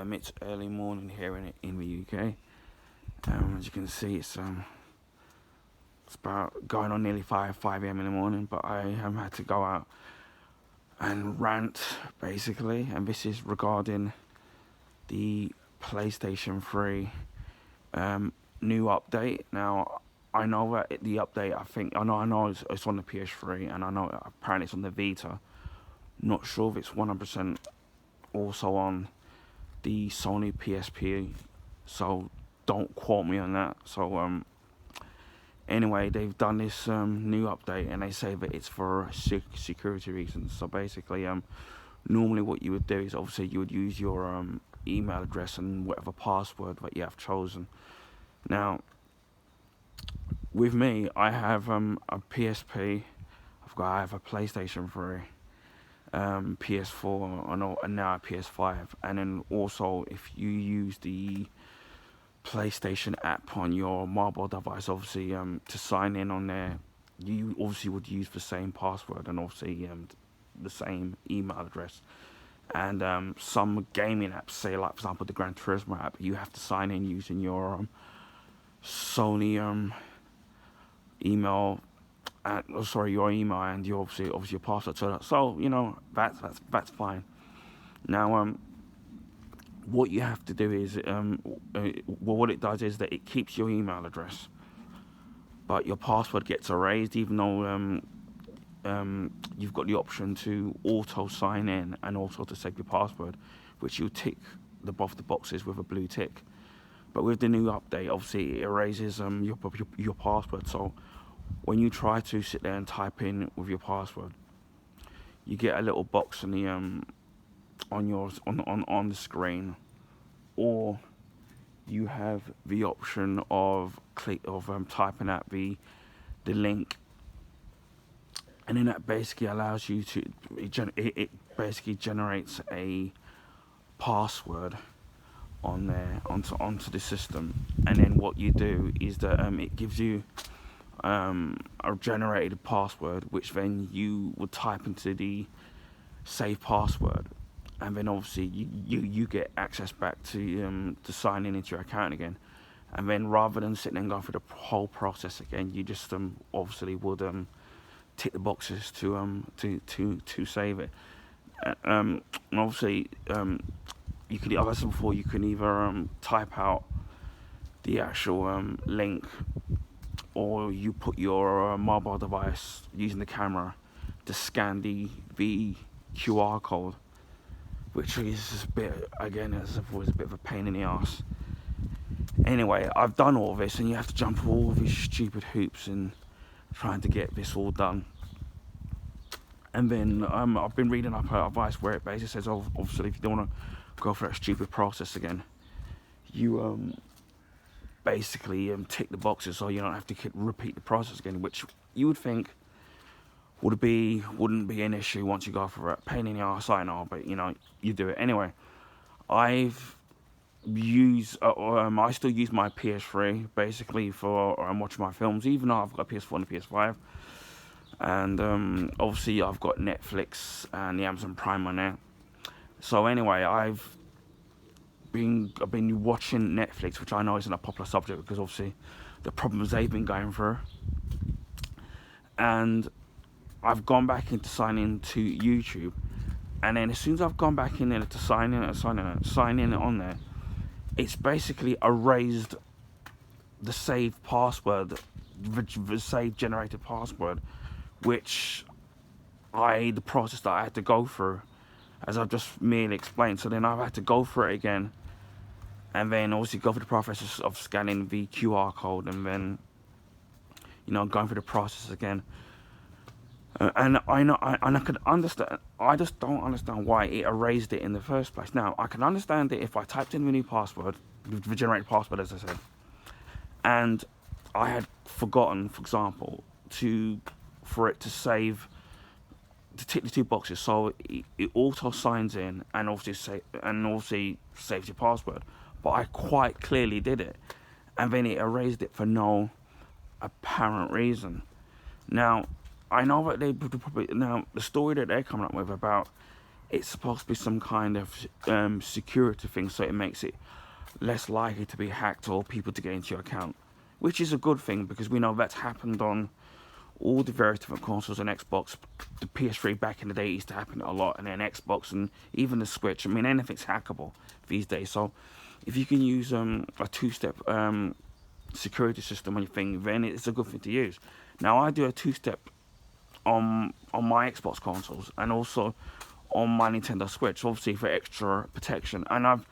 It's early morning here in the UK. As you can see, it's about going on nearly 5 a.m. in the morning. But I had to go out and rant basically, and this is regarding the PlayStation 3 new update. Now, I know that the update, I know it's on the PS3, and I know apparently it's on the Vita. Not sure if it's 100% also on the Sony PSP, so don't quote me on that. So anyway, they've done this new update, and they say that it's for security reasons. So basically, normally what you would do is obviously you would use your email address and whatever password that you have chosen. Now, with me, I have a PSP. I have a PlayStation 3. PS4 and now a PS5, and then also if you use the PlayStation app on your mobile device, obviously to sign in on there, you obviously would use the same password and obviously the same email address. And some gaming apps, say like for example the Gran Turismo app, you have to sign in using your Sony email. Your email and your obviously your password. So that's fine. Now, what you have to do is, what it does is that it keeps your email address, but your password gets erased, even though you've got the option to auto sign in and also to save your password, which you tick both the boxes with a blue tick. But with the new update, obviously it erases your password. So when you try to sit there and type in with your password, you get a little box on the on the screen, or you have the option of typing out the link, and then that basically allows you to it basically generates a password on there onto the system. And then what you do is that it gives you a generated password, which then you would type into the save password, and then obviously you get access back to sign in into your account again. And then rather than sitting and going through the whole process again, you just obviously would tick the boxes to save it. And obviously you could, as I said before, you can either type out the actual link, or you put your mobile device using the camera to scan the QR code, which is a bit, again, as I've always, a bit of a pain in the ass. Anyway, I've done all this, and you have to jump through all these stupid hoops in trying to get this all done. And then I've been reading up advice where it basically says, obviously, if you don't want to go through that stupid process again, you basically tick the boxes so you don't have to repeat the process again, which you would think wouldn't be an issue once you go through it. Pain in the arse, I know, but you do it anyway. I still use my PS3 basically for watching my films, even though I've got a PS4 and a PS5. And obviously I've got Netflix and the Amazon Prime on there. So anyway, I've been watching Netflix, which I know isn't a popular subject because obviously the problems they've been going through. And I've gone back in to sign in to YouTube, and then as soon as I've gone back in there to sign in on there, it's basically erased the saved password, the saved generated password, which the process that I had to go through, as I've just merely explained. So then I've had to go through it again, and then obviously go through the process of scanning the QR code, and then going through the process again. And I could understand. I just don't understand why it erased it in the first place. Now I can understand it if I typed in the new password, the generated password, as I said, and I had forgotten, for example, for it to save, to tick the two boxes, so it auto signs in and obviously saves your password. But I quite clearly did it, and then it erased it for no apparent reason. Now, I know that the story that they're coming up with about it's supposed to be some kind of security thing, so it makes it less likely to be hacked or people to get into your account, which is a good thing because we know that's happened on all the various different consoles and Xbox. The PS3 back in the day used to happen a lot, and then Xbox and even the Switch. I mean, anything's hackable these days. So if you can use a two-step security system on your thing, then it's a good thing to use. Now I do a two-step on my Xbox consoles and also on my Nintendo Switch, obviously for extra protection. And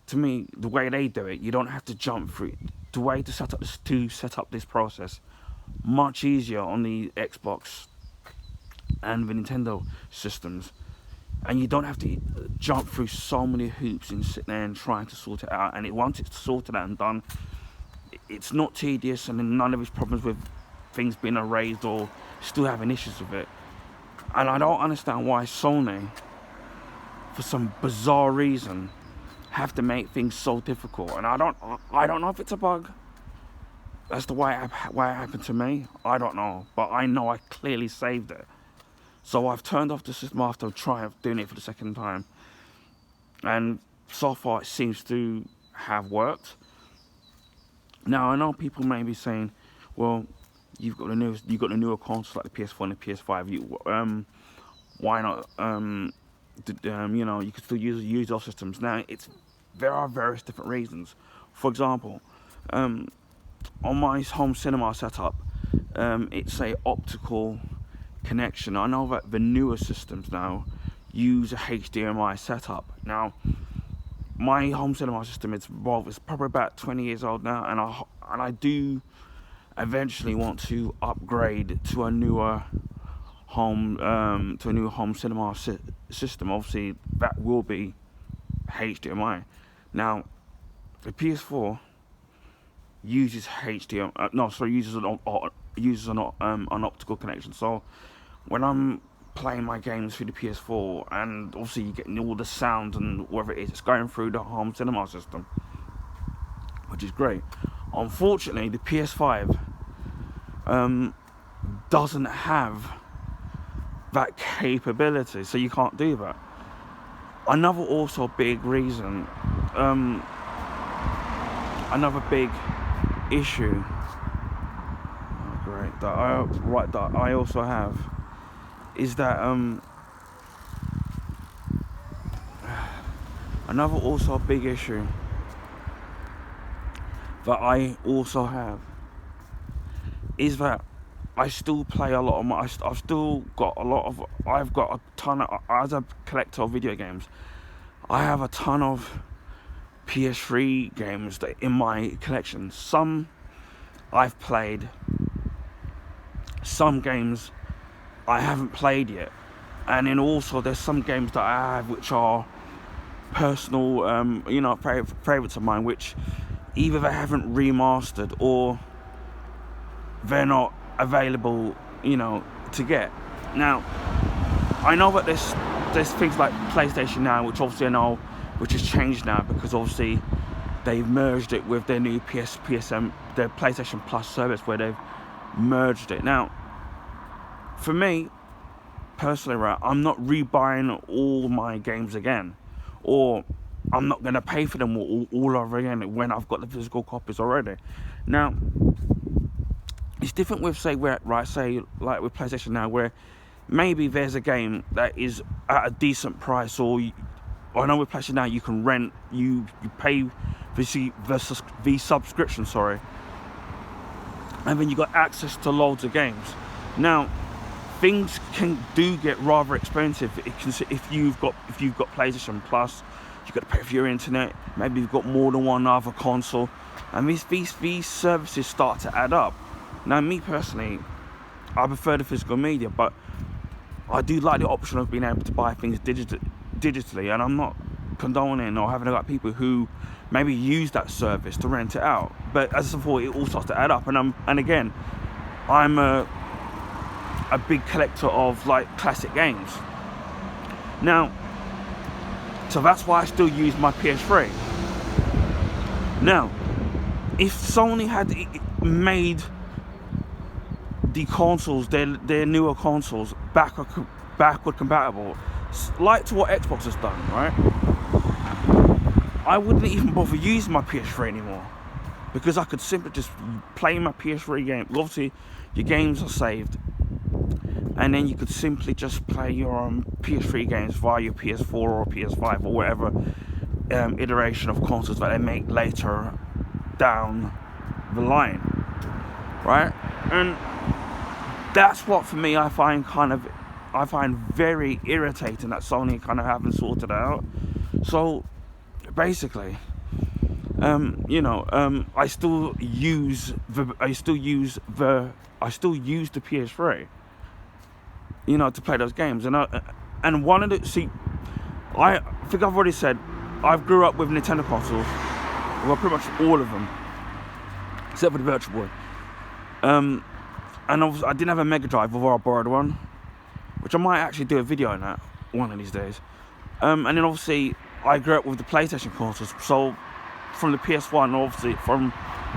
to me, the way they do it, you don't have to jump through. The way to set up this process much easier on the Xbox and the Nintendo systems, and you don't have to jump through so many hoops and sit there and trying to sort it out. And once it's sorted out and done, it's not tedious, and then none of these problems with things being erased or still having issues with it. And I don't understand why Sony, for some bizarre reason, have to make things so difficult. And I don't know if it's a bug. That's the way it happened to me. I don't know, but I know I clearly saved it. So I've turned off the system after trying doing it for the second time, and so far it seems to have worked. Now I know people may be saying, "Well, you've got the newer consoles like the PS4 and the PS5. Why not? You know, you can still use those systems." Now there are various different reasons. For example, on my home cinema setup, it's a optical connection. I know that the newer systems now use a HDMI setup. Now, my home cinema system it's probably about 20 years old now, and I do eventually want to upgrade to a newer home cinema system. Obviously, that will be HDMI. Now, the PS4 uses uses an optical connection. So when I'm playing my games through the PS4, and obviously you're getting all the sound and whatever it is, it's going through the home cinema system, which is great. Unfortunately, the PS5 doesn't have that capability, so you can't do that. Another also big reason, another big issue, that I also have is that another also big issue that I also have is that I still play a lot of I've got a ton of, as a collector of video games, I have a ton of PS3 games that in my collection. Some I've played, some games I haven't played yet, and then also there's some games that I have which are personal, favorites of mine, which either they haven't remastered or they're not available, to get. Now, I know that there's things like PlayStation Now, which obviously I know, which has changed now because obviously they've merged it with their new their PlayStation Plus service, where they've merged it. Now, for me personally, right, I'm not rebuying all my games again, or I'm not going to pay for them all over again when I've got the physical copies already. Now, it's different with say like with PlayStation Now, where maybe there's a game that is at a decent price, or I know with PlayStation Now you can rent, you pay the subscription, and then you got access to loads of games. Now, things do get rather expensive. If you've got PlayStation Plus, you've got to pay for your internet. Maybe you've got more than one other console, and these services start to add up. Now, me personally, I prefer the physical media, but I do like the option of being able to buy things digitally, and I'm not condoning or having like people who maybe use that service to rent it out. But as I thought, it all starts to add up, and again, I'm a big collector of like classic games. Now, so that's why I still use my PS3. Now, if Sony had made the consoles, their newer consoles, backward compatible, like to what Xbox has done, right? I wouldn't even bother using my PS3 anymore, because I could simply just play my PS3 game. Obviously, your games are saved, and then you could simply just play your PS3 games via your PS4 or PS5 or whatever iteration of consoles that they make later down the line, right? And that's what, for me, I find very irritating, that Sony kind of haven't sorted out. So basically, I still use the PS3, to play those games. And one of the I think I've already said, I grew up with Nintendo consoles, well, pretty much all of them, except for the Virtual Boy. And obviously I didn't have a Mega Drive, although I borrowed one, which I might actually do a video on that one of these days. And then obviously I grew up with the PlayStation consoles, so from the PS1, obviously from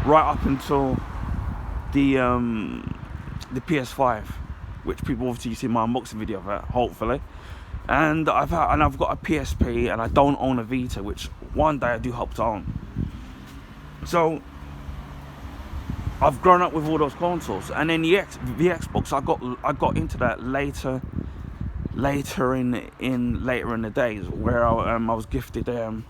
right up until the PS5, which people obviously see my unboxing video of that, hopefully. And I've got a PSP, and I don't own a Vita, which one day I do hope to own. So I've grown up with all those consoles, and then the Xbox, I got into that later in the days, where I was gifted an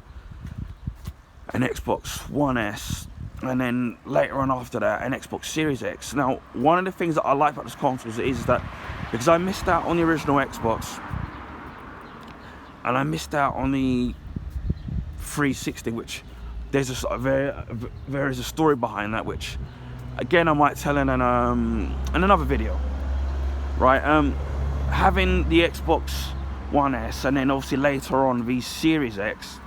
Xbox One S, and then later on after that an Xbox Series X. Now, one of the things that I like about those consoles is that, because I missed out on the original Xbox, and I missed out on the 360, which there is a story behind that, which again I might tell in another video, right? Having the Xbox One S, and then obviously later on the Series X,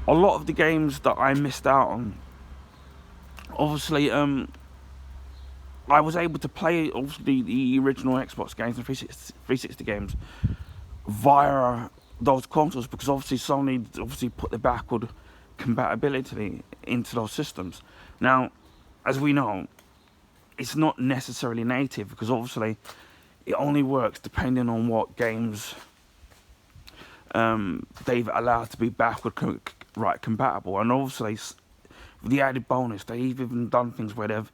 a lot of the games that I missed out on, obviously I was able to play obviously the original Xbox games and 360 games via those consoles, because obviously Sony put the backward compatibility into those systems. Now, as we know, it's not necessarily native, because obviously it only works depending on what games they've allowed to be backward compatible. And obviously, with the added bonus, they've even done things where they've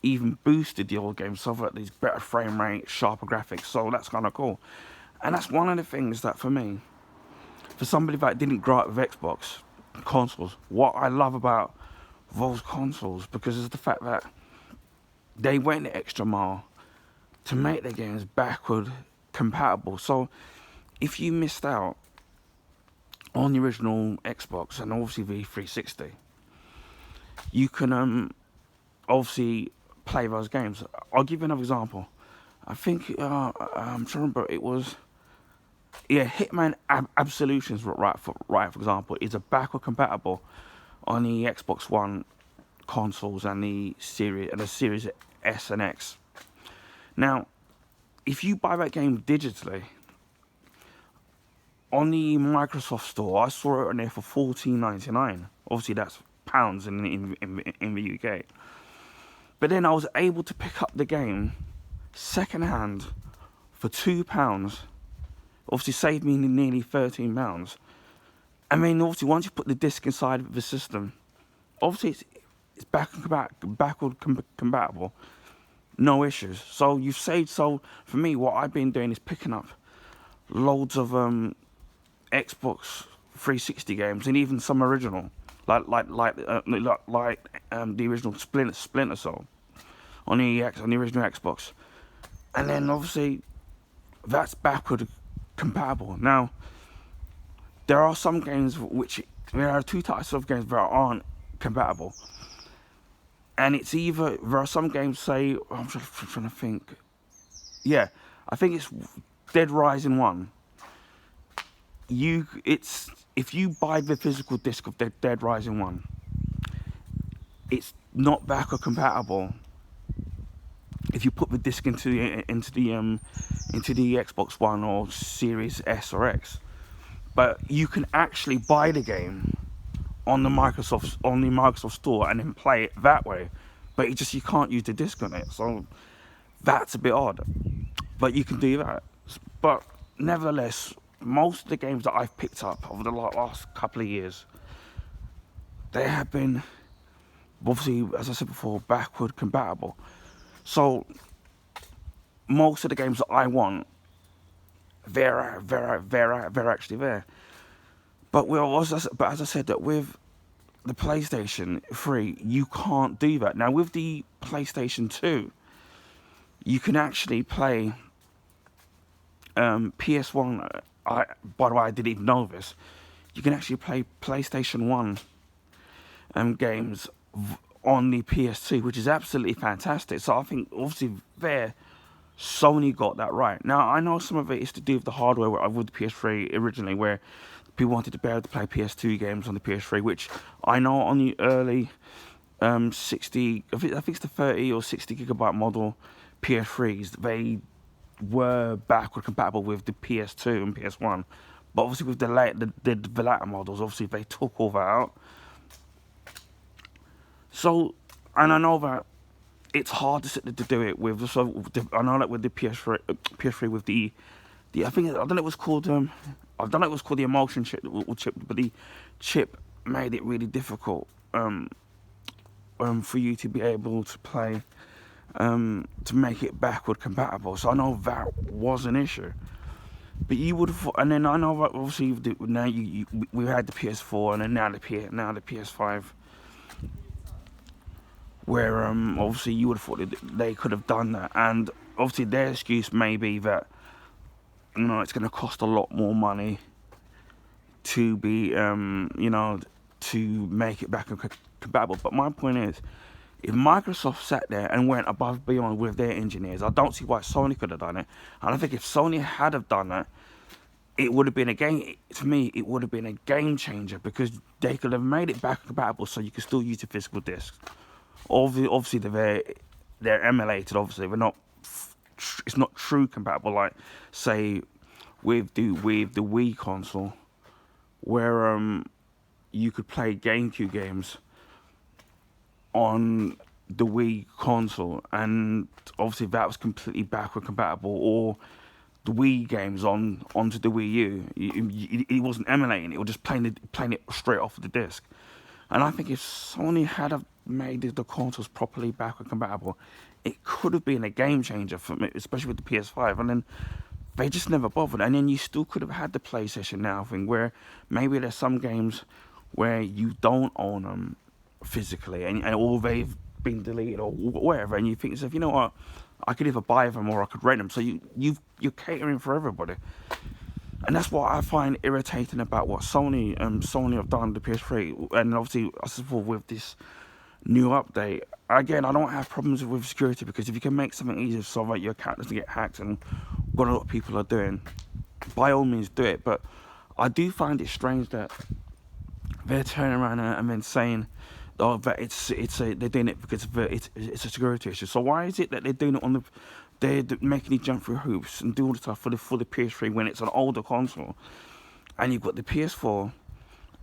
even boosted the old games so that there's better frame rate, sharper graphics. So that's kind of cool. And that's one of the things that, for me, for somebody that didn't grow up with Xbox consoles, what I love about those consoles, because it's the fact that they went the extra mile to make their games backward compatible. So if you missed out on the original Xbox and obviously the 360, you can obviously play those games. I'll give you another example. I think I'm trying to remember, it was Hitman Absolutions, right for example, is a backward compatible on the Xbox One consoles and the Series S and X. Now, if you buy that game digitally on the Microsoft Store, I saw it on there for $14.99. Obviously, that's pounds in the UK. But then I was able to pick up the game second hand for £2. Obviously, saved me nearly £13. I mean, obviously, once you put the disc inside of the system, obviously it's backward compatible, no issues. So you've saved. So for me, what I've been doing is picking up loads of Xbox 360 games, and even some original, like the original Splinter Cell on the original Xbox, and then obviously that's backward compatible. Now, there are some games there are two types of games that aren't compatible, and it's either, there are some games, say, I'm trying to think, I think it's Dead Rising 1. If you buy the physical disc of Dead Rising 1, it's not backward compatible if you put the disc into the Xbox One or Series S or X. But you can actually buy the game on the Microsoft Store and then play it that way. But you can't use the disc on it. So that's a bit odd. But you can do that. But nevertheless, most of the games that I've picked up over the last couple of years, they have been, obviously, as I said before, backward compatible. So most of the games that I want, they're actually there. But as I said, that with the PlayStation 3, you can't do that. Now with the PlayStation 2, you can actually play PS1. By the way, I didn't even know this. You can actually play PlayStation 1 games on the PS2, which is absolutely fantastic. So I think obviously there, Sony got that right. Now I know some of it is to do with the hardware with the PS3 originally, where people wanted to be able to play PS2 games on the PS3, which I know on the early 60, I think it's the 30 or 60 gigabyte model PS3s, they were backward compatible with the PS2 and PS1. But obviously with the latter models, obviously they took all that out. So, and I know that it's hard to do it with. So I know that with the PS3 with the I don't know it was called I don't know it was called the emulsion chip, but the chip made it really difficult for you to be able to play to make it backward compatible. So I know that was an issue. But you would have, and then I know that obviously now we had the PS4 and then now the PS5. Where obviously you would have thought that they could have done that, and obviously their excuse may be that it's going to cost a lot more money to be to make it back compatible. But my point is, if Microsoft sat there and went above and beyond with their engineers, I don't see why Sony could have done it. And I think if Sony had have done that, it would have been to me, it would have been a game changer, because they could have made it back compatible so you could still use the physical discs. Obviously they're emulated. Obviously, it's not true compatible, like say with the Wii console, where you could play GameCube games on the Wii console, and obviously that was completely backward compatible. Or the Wii games onto the Wii U, it wasn't emulating; it was just playing it straight off of the disc. And I think if Sony had made the consoles properly backward compatible, it could have been a game changer for me, especially with the PS5. And then they just never bothered. And then you still could have had the PlayStation Now thing, where maybe there's some games where you don't own them physically, and or they've been deleted or whatever, and you think yourself, you know what, I could either buy them or I could rent them. So you're catering for everybody. And that's what I find irritating about what Sony have done to PS3, and obviously I support with this new update. Again, I don't have problems with security, because if you can make something easier so that your account doesn't get hacked, and what a lot of people are doing, by all means do it. But I do find it strange that they're turning around and then saying, oh, that they're doing it because it's a security issue. So why is it that they're doing it they're making you jump through hoops and do all the stuff for the PS3 when it's an older console, and you've got the PS4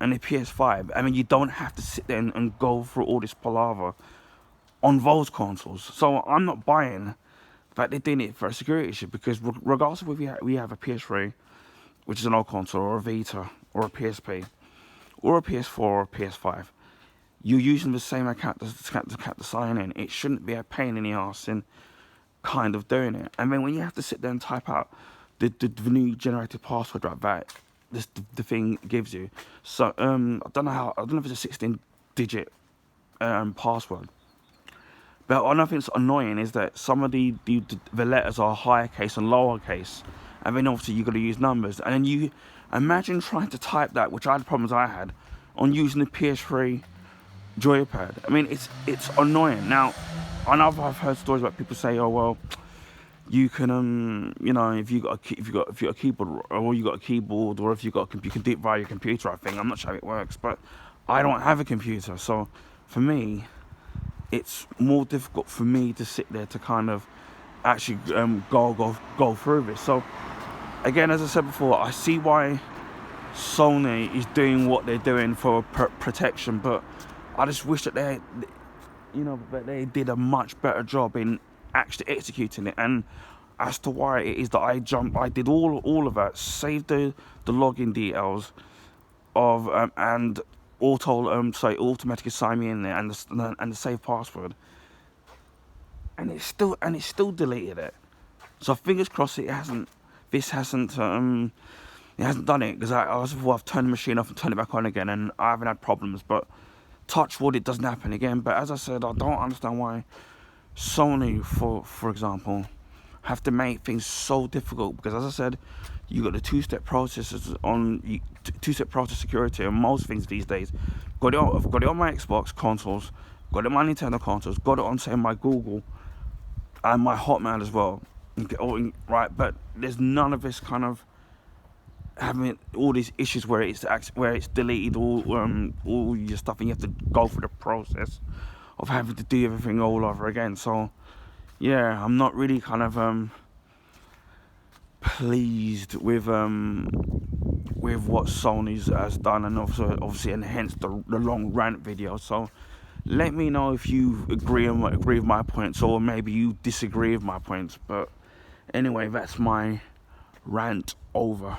and the PS5? I mean, you don't have to sit there and go through all this palaver on those consoles. So I'm not buying that they're doing it for a security issue, because regardless of whether we have a PS3, which is an old console, or a Vita, or a PSP, or a PS4, or a PS5, you're using the same account to sign in. It shouldn't be a pain in the arse in kind of doing it. And then when you have to sit there and type out the new generated password, right, that the thing gives you. So I don't know if it's a 16-digit password. But another thing that's annoying is that some of the letters are higher case and lower case, and then obviously you've got to use numbers. And then you imagine trying to type that, which I had problems I had on using the PS3 joypad. I mean, it's annoying. Now, I know I've heard stories about people say, oh well, you can if you got a keyboard, or you got a keyboard, or if you got you can do it via your computer. I think, I'm not sure how it works, but I don't have a computer, so for me, it's more difficult for me to sit there to kind of actually go through this. So again, as I said before, I see why Sony is doing what they're doing for protection, but I just wish that they did a much better job in actually executing it. And as to why it is that I did all of that, saved the login details of and automatically sign me in there, and the save password, and it's still deleted it. So fingers crossed it hasn't done it, because I've turned the machine off and turned it back on again, and I haven't had problems. But touch wood, it doesn't happen again. But as I said, I don't understand why Sony, for example, have to make things so difficult, because as I said, you got the two-step processes on two-step process security on most things these days. I've got it on my Xbox consoles, got it on my Nintendo consoles, got it on, say, my Google and my Hotmail as well. Right, but there's none of this kind of having all these issues where it's deleted all your stuff, and you have to go through the process of having to do everything all over again. So yeah, I'm not really kind of pleased with what Sony's has done, and also obviously, and hence the long rant video. So let me know if you agree with my points, or maybe you disagree with my points. But anyway, that's my rant over.